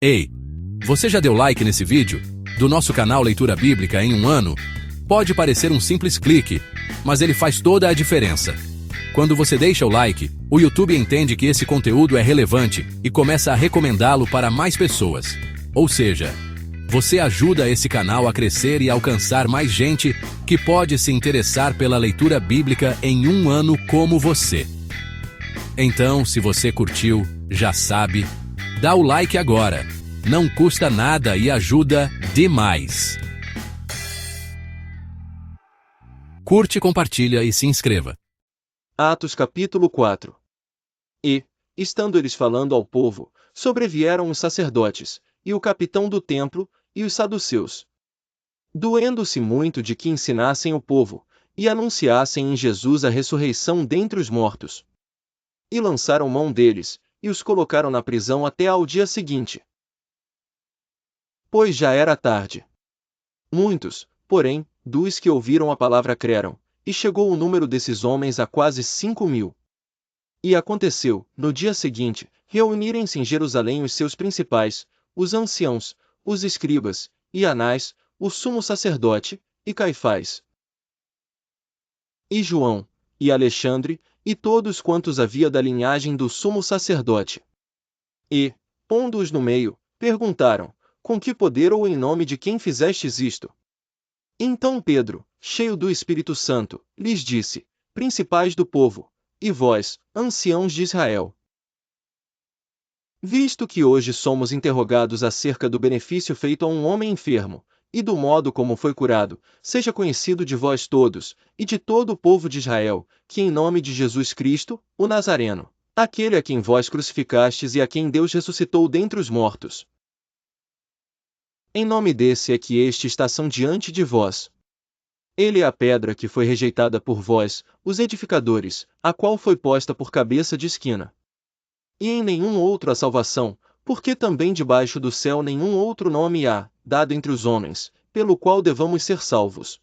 Ei, você já deu like nesse vídeo? Do nosso canal Leitura Bíblica em um ano? Pode parecer um simples clique, mas ele faz toda a diferença. Quando você deixa o like, o YouTube entende que esse conteúdo é relevante e começa a recomendá-lo para mais pessoas. Ou seja, você ajuda esse canal a crescer e alcançar mais gente que pode se interessar pela leitura bíblica em um ano como você. Então, se você curtiu, já sabe, dá o like agora. Não custa nada e ajuda demais. Curte, compartilha e se inscreva. Atos capítulo 4. E, estando eles falando ao povo, sobrevieram os sacerdotes, e o capitão do templo, e os saduceus. Doendo-se muito de que ensinassem o povo, e anunciassem em Jesus a ressurreição dentre os mortos. E lançaram mão deles, e os colocaram na prisão até ao dia seguinte. Pois já era tarde. Muitos, porém, dos que ouviram a palavra creram, e chegou o número desses homens a quase 5.000. E aconteceu, no dia seguinte, reunirem-se em Jerusalém os seus principais, os anciãos, os escribas, e Anás, o sumo sacerdote, e Caifás, e João, e Alexandre, e todos quantos havia da linhagem do sumo sacerdote. E, pondo-os no meio, perguntaram: com que poder ou em nome de quem fizestes isto? Então Pedro, cheio do Espírito Santo, lhes disse: principais do povo, e vós, anciãos de Israel, visto que hoje somos interrogados acerca do benefício feito a um homem enfermo, e do modo como foi curado, seja conhecido de vós todos, e de todo o povo de Israel, que em nome de Jesus Cristo, o Nazareno, aquele a quem vós crucificastes e a quem Deus ressuscitou dentre os mortos, em nome desse é que estes são diante de vós. Ele é a pedra que foi rejeitada por vós, os edificadores, a qual foi posta por cabeça de esquina. E em nenhum outro há salvação, porque também debaixo do céu nenhum outro nome há, dado entre os homens, pelo qual devamos ser salvos.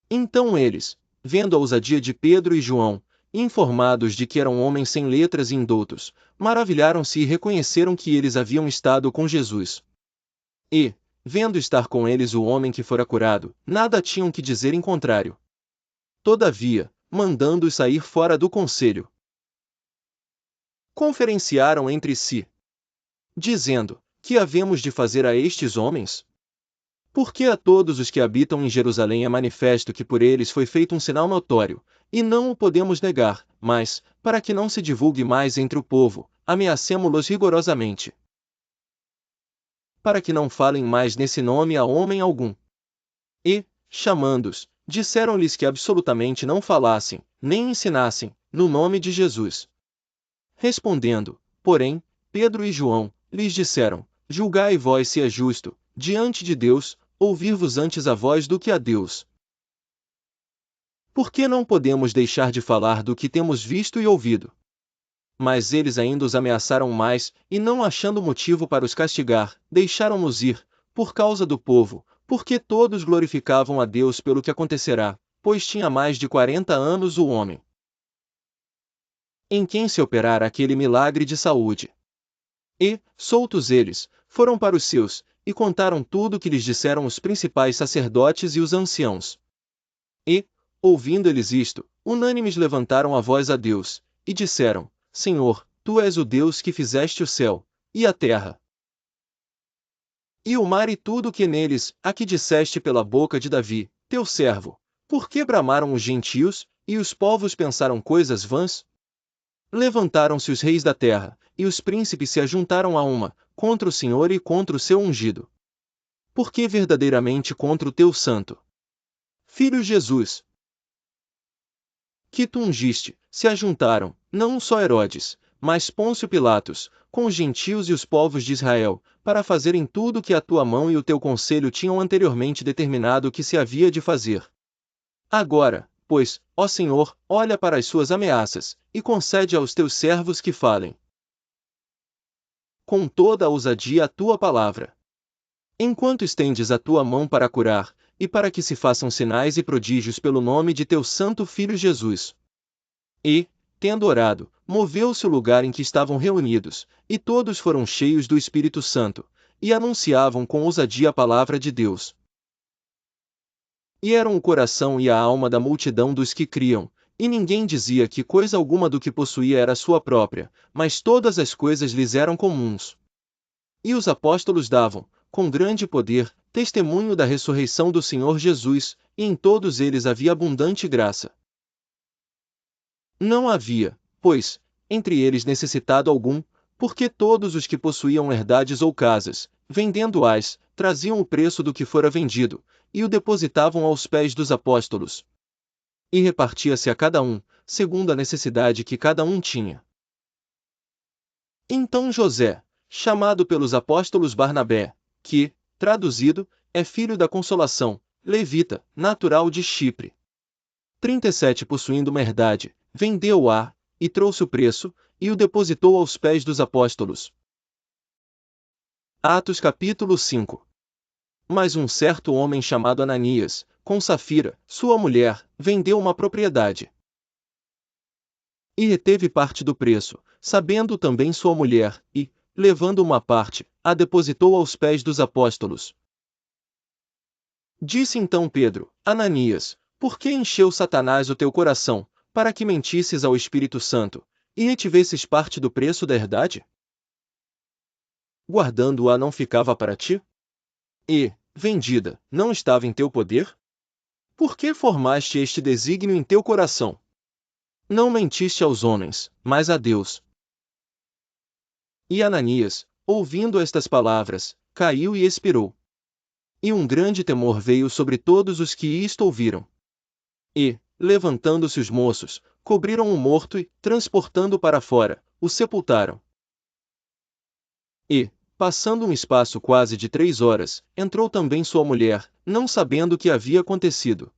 Então eles, vendo a ousadia de Pedro e João, informados de que eram homens sem letras e indoutos, maravilharam-se e reconheceram que eles haviam estado com Jesus. E, vendo estar com eles o homem que fora curado, nada tinham que dizer em contrário. Todavia, mandando-os sair fora do conselho, conferenciaram entre si, dizendo: que havemos de fazer a estes homens? Porque a todos os que habitam em Jerusalém é manifesto que por eles foi feito um sinal notório, e não o podemos negar, mas, para que não se divulgue mais entre o povo, ameacemo-los rigorosamente, para que não falem mais nesse nome a homem algum. E, chamando-os, disseram-lhes que absolutamente não falassem, nem ensinassem, no nome de Jesus. Respondendo, porém, Pedro e João, lhes disseram: julgai vós se é justo, diante de Deus, ouvir-vos antes a vós do que a Deus. Por que não podemos deixar de falar do que temos visto e ouvido? Mas eles ainda os ameaçaram mais, e não achando motivo para os castigar, deixaram-nos ir, por causa do povo, porque todos glorificavam a Deus pelo que acontecerá, pois tinha mais de 40 anos o homem, em quem se operara aquele milagre de saúde. E, soltos eles, foram para os seus, e contaram tudo o que lhes disseram os principais sacerdotes e os anciãos. E, ouvindo eles isto, unânimes levantaram a voz a Deus, e disseram: Senhor, Tu és o Deus que fizeste o céu, e a terra, e o mar e tudo o que neles, a que disseste pela boca de Davi, teu servo. Por que bramaram os gentios, e os povos pensaram coisas vãs? Levantaram-se os reis da terra, e os príncipes se ajuntaram a uma, contra o Senhor e contra o seu ungido. Porque verdadeiramente contra o teu santo Filho Jesus, que tu ungiste, se ajuntaram, não só Herodes, mas Pôncio Pilatos, com os gentios e os povos de Israel, para fazerem tudo o que a tua mão e o teu conselho tinham anteriormente determinado que se havia de fazer. Agora, pois, ó Senhor, olha para as suas ameaças, e concede aos teus servos que falem com toda a ousadia a tua palavra. Enquanto estendes a tua mão para curar, e para que se façam sinais e prodígios pelo nome de teu santo Filho Jesus. E, tendo orado, moveu-se o lugar em que estavam reunidos, e todos foram cheios do Espírito Santo, e anunciavam com ousadia a palavra de Deus. E eram o coração e a alma da multidão dos que criam, e ninguém dizia que coisa alguma do que possuía era sua própria, mas todas as coisas lhes eram comuns. E os apóstolos davam, com grande poder, testemunho da ressurreição do Senhor Jesus, e em todos eles havia abundante graça. Não havia, pois, entre eles necessitado algum, porque todos os que possuíam herdades ou casas, vendendo-as, traziam o preço do que fora vendido, e o depositavam aos pés dos apóstolos. E repartia-se a cada um, segundo a necessidade que cada um tinha. Então José, chamado pelos apóstolos Barnabé, que, traduzido, é filho da consolação, levita, natural de Chipre. 37 possuindo uma herdade, vendeu-a, e trouxe o preço, e o depositou aos pés dos apóstolos. Atos capítulo 5. Mas um certo homem chamado Ananias, com Safira, sua mulher, vendeu uma propriedade. E reteve parte do preço, sabendo também sua mulher, e, levando uma parte, a depositou aos pés dos apóstolos. Disse então Pedro: Ananias, por que encheu Satanás o teu coração, para que mentisses ao Espírito Santo, e retivesses parte do preço da herdade? Guardando-a não ficava para ti? E, vendida, não estava em teu poder? Por que formaste este desígnio em teu coração? Não mentiste aos homens, mas a Deus. E Ananias, ouvindo estas palavras, caiu e expirou. E um grande temor veio sobre todos os que isto ouviram. E, levantando-se os moços, cobriram o morto e, transportando-o para fora, o sepultaram. E, passando um espaço quase de 3 horas, entrou também sua mulher, não sabendo o que havia acontecido.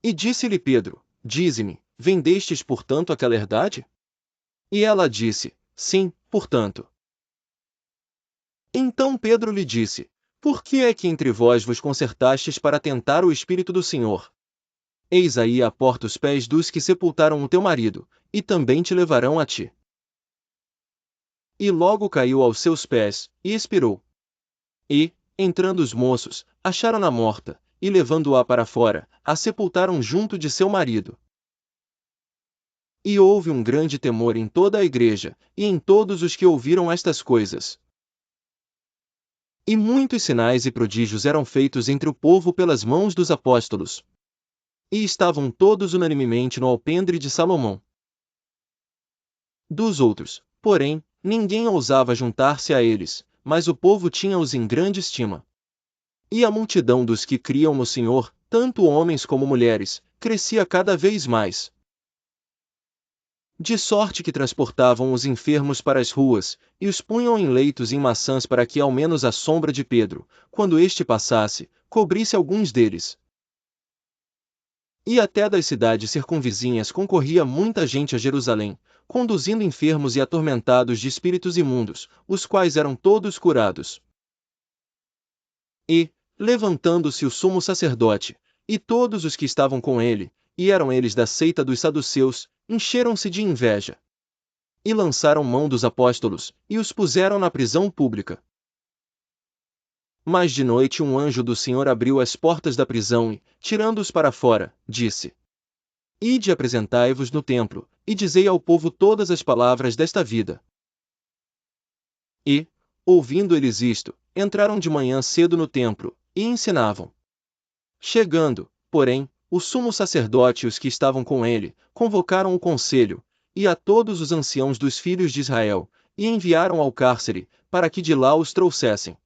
E disse-lhe Pedro: Dize-me, vendestes portanto aquela herdade? E ela disse: Sim, portanto. Então Pedro lhe disse: Por que é que entre vós vos concertastes para tentar o Espírito do Senhor? Eis aí à porta os pés dos que sepultaram o teu marido, e também te levarão a ti. E logo caiu aos seus pés, e expirou. E, entrando os moços, acharam-na morta, e levando-a para fora, a sepultaram junto de seu marido. E houve um grande temor em toda a igreja, e em todos os que ouviram estas coisas. E muitos sinais e prodígios eram feitos entre o povo pelas mãos dos apóstolos. E estavam todos unanimemente no alpendre de Salomão. Dos outros, porém, ninguém ousava juntar-se a eles, mas o povo tinha-os em grande estima. E a multidão dos que criam no Senhor, tanto homens como mulheres, crescia cada vez mais. De sorte que transportavam os enfermos para as ruas, e os punham em leitos e em maçãs para que ao menos a sombra de Pedro, quando este passasse, cobrisse alguns deles. E até das cidades circunvizinhas concorria muita gente a Jerusalém, conduzindo enfermos e atormentados de espíritos imundos, os quais eram todos curados. E, levantando-se o sumo sacerdote, e todos os que estavam com ele, e eram eles da seita dos saduceus, encheram-se de inveja. E lançaram mão dos apóstolos, e os puseram na prisão pública. Mas de noite um anjo do Senhor abriu as portas da prisão e, tirando-os para fora, disse: Ide apresentai-vos no templo, e dizei ao povo todas as palavras desta vida. E, ouvindo eles isto, entraram de manhã cedo no templo, e ensinavam. Chegando, porém, o sumo sacerdote e os que estavam com ele, convocaram o conselho, e a todos os anciãos dos filhos de Israel, e enviaram ao cárcere, para que de lá os trouxessem.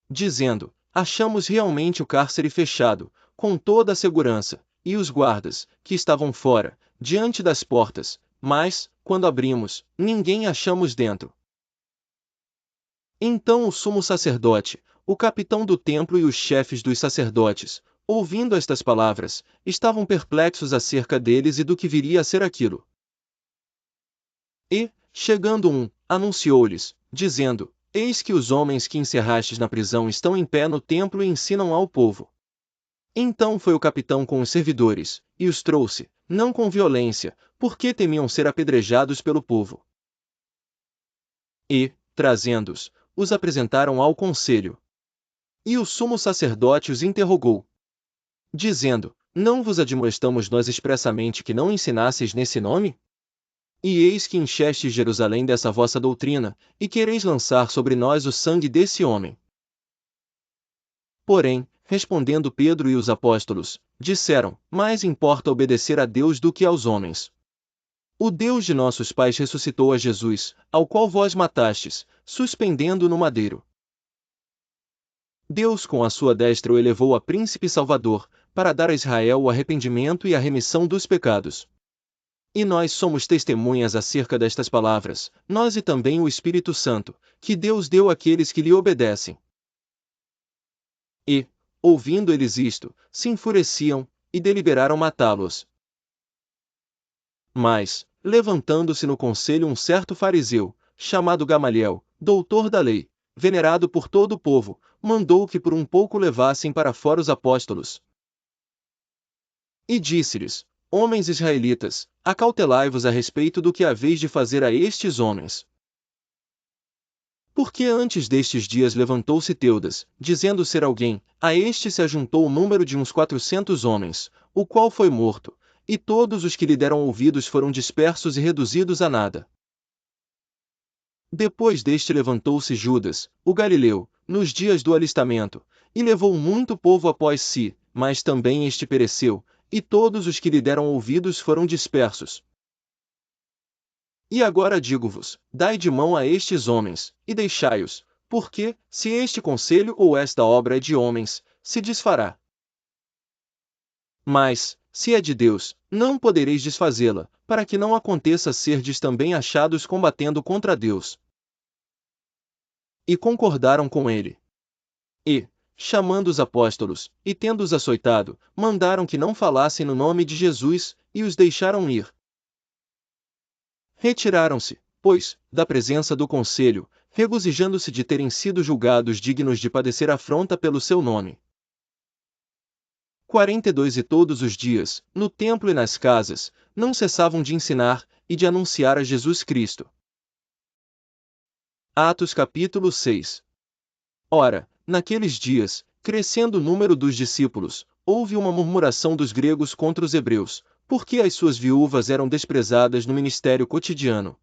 Dizendo: Achamos realmente o cárcere fechado, com toda a segurança, e os guardas, que estavam fora, diante das portas, mas, quando abrimos, ninguém achamos dentro. Então o sumo sacerdote, o capitão do templo e os chefes dos sacerdotes, ouvindo estas palavras, estavam perplexos acerca deles e do que viria a ser aquilo. E, chegando um, anunciou-lhes, dizendo: Eis que os homens que encerrastes na prisão estão em pé no templo e ensinam ao povo. Então foi o capitão com os servidores, e os trouxe, não com violência, porque temiam ser apedrejados pelo povo. E, trazendo-os, os apresentaram ao conselho. E o sumo sacerdote os interrogou, dizendo: Não vos admoestamos nós expressamente que não ensinasseis nesse nome? E eis que enchestes Jerusalém dessa vossa doutrina, e quereis lançar sobre nós o sangue desse homem. Porém, respondendo Pedro e os apóstolos, disseram: Mais importa obedecer a Deus do que aos homens. O Deus de nossos pais ressuscitou a Jesus, ao qual vós matastes, suspendendo-o no madeiro. Deus com a sua destra o elevou a príncipe salvador, para dar a Israel o arrependimento e a remissão dos pecados. E nós somos testemunhas acerca destas palavras, nós e também o Espírito Santo, que Deus deu àqueles que lhe obedecem. E, ouvindo eles isto, se enfureciam, e deliberaram matá-los. Mas, levantando-se no conselho um certo fariseu, chamado Gamaliel, doutor da lei, venerado por todo o povo, mandou que por um pouco levassem para fora os apóstolos. E disse-lhes: Homens israelitas, acautelai-vos a respeito do que haveis de fazer a estes homens. Porque antes destes dias levantou-se Teudas, dizendo ser alguém, a este se ajuntou o número de uns 400 homens, o qual foi morto, e todos os que lhe deram ouvidos foram dispersos e reduzidos a nada. Depois deste levantou-se Judas, o Galileu, nos dias do alistamento, e levou muito povo após si, mas também este pereceu, e todos os que lhe deram ouvidos foram dispersos. E agora digo-vos, dai de mão a estes homens, e deixai-os, porque, se este conselho ou esta obra é de homens, se desfará. Mas, se é de Deus, não podereis desfazê-la, para que não aconteça serdes também achados combatendo contra Deus. E concordaram com ele. E, chamando os apóstolos, e tendo-os açoitado, mandaram que não falassem no nome de Jesus, e os deixaram ir. Retiraram-se, pois, da presença do conselho, regozijando-se de terem sido julgados dignos de padecer afronta pelo seu nome. 42 E todos os dias, no templo e nas casas, não cessavam de ensinar, e de anunciar a Jesus Cristo. Atos capítulo 6. Ora, naqueles dias, crescendo o número dos discípulos, houve uma murmuração dos gregos contra os hebreus, porque as suas viúvas eram desprezadas no ministério cotidiano.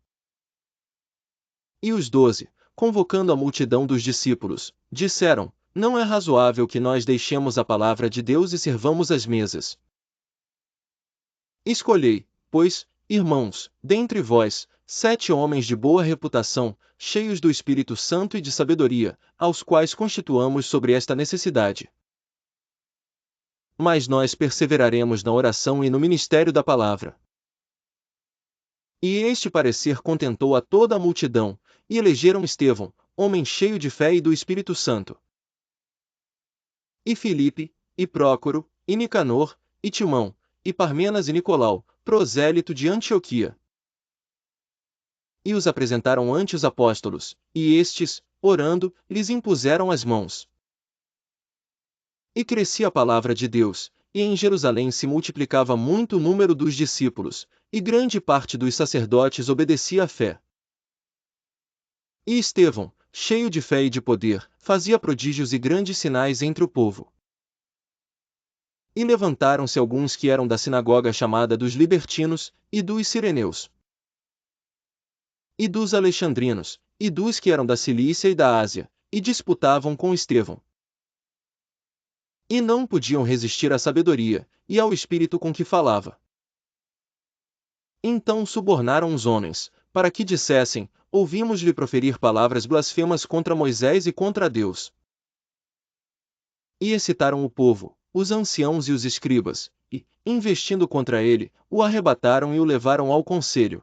E os 12, convocando a multidão dos discípulos, disseram: Não é razoável que nós deixemos a palavra de Deus e servamos as mesas. Escolhei, pois, irmãos, dentre vós, 7 homens de boa reputação, cheios do Espírito Santo e de sabedoria, aos quais constituamos sobre esta necessidade. Mas nós perseveraremos na oração e no ministério da palavra. E este parecer contentou a toda a multidão, e elegeram Estevão, homem cheio de fé e do Espírito Santo. E Filipe, e Prócoro, e Nicanor, e Timão, e Parmenas e Nicolau, prosélito de Antioquia. E os apresentaram ante os apóstolos, e estes, orando, lhes impuseram as mãos. E crescia a palavra de Deus, e em Jerusalém se multiplicava muito o número dos discípulos, e grande parte dos sacerdotes obedecia à fé. E Estevão, cheio de fé e de poder, fazia prodígios e grandes sinais entre o povo. E levantaram-se alguns que eram da sinagoga chamada dos libertinos, e dos sireneus, e dos alexandrinos, e dos que eram da Cilícia e da Ásia, e disputavam com Estevão. E não podiam resistir à sabedoria, e ao espírito com que falava. Então subornaram os homens, para que dissessem: Ouvimos-lhe proferir palavras blasfemas contra Moisés e contra Deus. E excitaram o povo, os anciãos e os escribas, e, investindo contra ele, o arrebataram e o levaram ao conselho.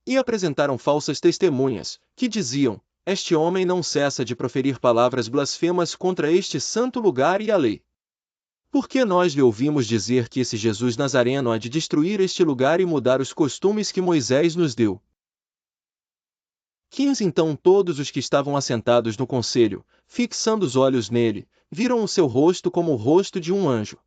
E apresentaram falsas testemunhas, que diziam: Este homem não cessa de proferir palavras blasfemas contra este santo lugar e a lei. Porque nós lhe ouvimos dizer que esse Jesus Nazareno há de destruir este lugar e mudar os costumes que Moisés nos deu. 15 Então todos os que estavam assentados no conselho, fixando os olhos nele, viram o seu rosto como o rosto de um anjo.